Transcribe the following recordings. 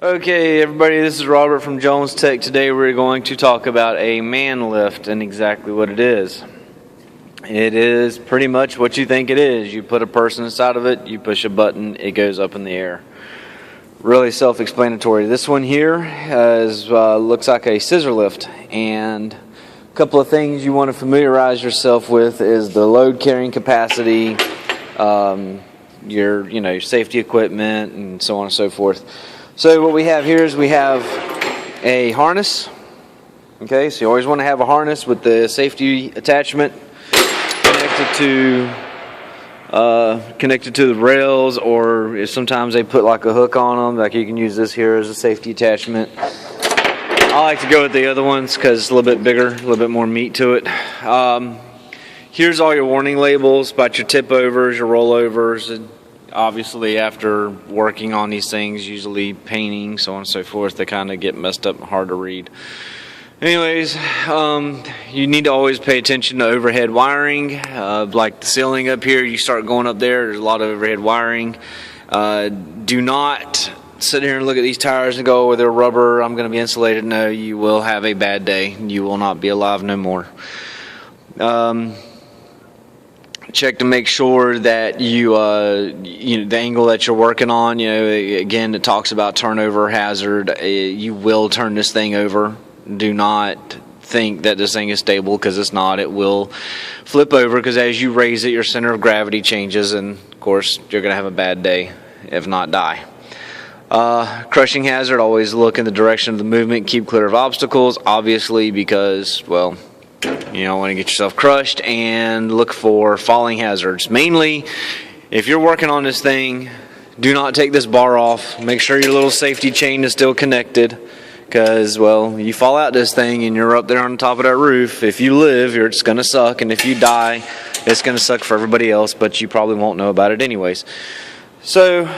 Okay, everybody, this is Robert from Jones Tech. Today we're going to talk about a man lift and exactly what it is. It is pretty much what you think it is. You put a person inside of it, you push a button, it goes up in the air. Really self-explanatory. This one here looks like a scissor lift, and a couple of things you want to familiarize yourself with is the load carrying capacity, your safety equipment, and so on and so forth. So what we have here is we have a harness. Okay, so you always want to have a harness with the safety attachment connected to the rails, or if sometimes they put like a hook on them, like you can use this here as a safety attachment. I like to go with the other ones because it's a little bit bigger, a little bit more meat to it. Here's all your warning labels about your tip overs, your rollovers, and obviously after working on these things, usually painting, so on and so forth, they kind of get messed up and hard to read. Anyways, you need to always pay attention to overhead wiring. Like the ceiling up here, you start going up there's a lot of overhead wiring. Do not sit here and look at these tires and go, oh, they're rubber, I'm going to be insulated. No, you will have a bad day. You will not be alive no more. Check to make sure that the angle that you're working on, again, it talks about turnover hazard. You will turn this thing over. Do not think that this thing is stable, because it's not. It will flip over, because as you raise it, your center of gravity changes, and of course you're going to have a bad day, if not die. Crushing hazard, always look in the direction of the movement, keep clear of obstacles, obviously, because, well, you don't want to get yourself crushed. And look for falling hazards. Mainly, if you're working on this thing, do not take this bar off. Make sure your little safety chain is still connected, because, well, you fall out this thing and you're up there on the top of that roof. If you live, it's going to suck, and if you die, it's going to suck for everybody else, but you probably won't know about it anyways. So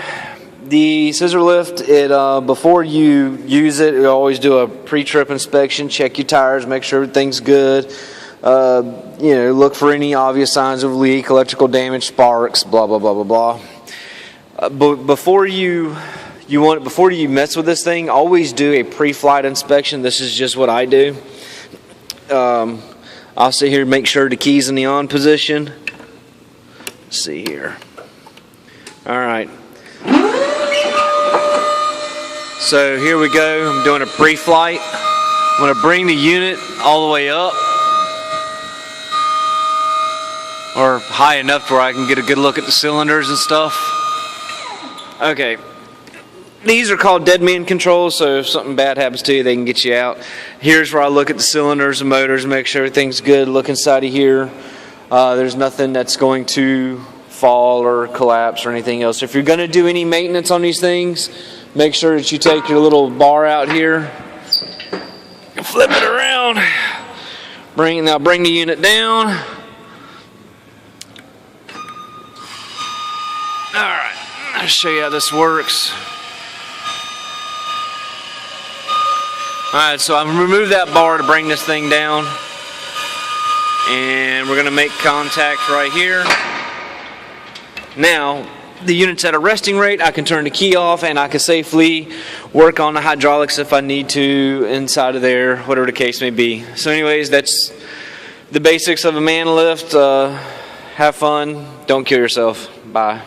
the scissor lift, before you use it, you always do a pre-trip inspection. Check your tires, make sure everything's good. Look for any obvious signs of leak, electrical damage, sparks, blah blah blah blah blah. But before you mess with this thing, always do a pre-flight inspection. This is just what I do. I'll sit here and make sure the key's in the on position. Let's see here. All right. So here we go. I'm doing a pre-flight. I'm going to bring the unit all the way up, or high enough where I can get a good look at the cylinders and stuff. Okay. These are called dead man controls, so if something bad happens to you, they can get you out. Here's where I look at the cylinders and motors, make sure everything's good. Look inside of here. There's nothing that's going to fall or collapse or anything else. If you're going to do any maintenance on these things, make sure that you take your little bar out here, flip it around, bring the unit down. Alright, I'll show you how this works. Alright, so I've removed that bar to bring this thing down, and we're going to make contact right here. Now, the unit's at a resting rate. I can turn the key off, and I can safely work on the hydraulics if I need to inside of there, whatever the case may be. So anyways, that's the basics of a man lift. Have fun. Don't kill yourself. Bye.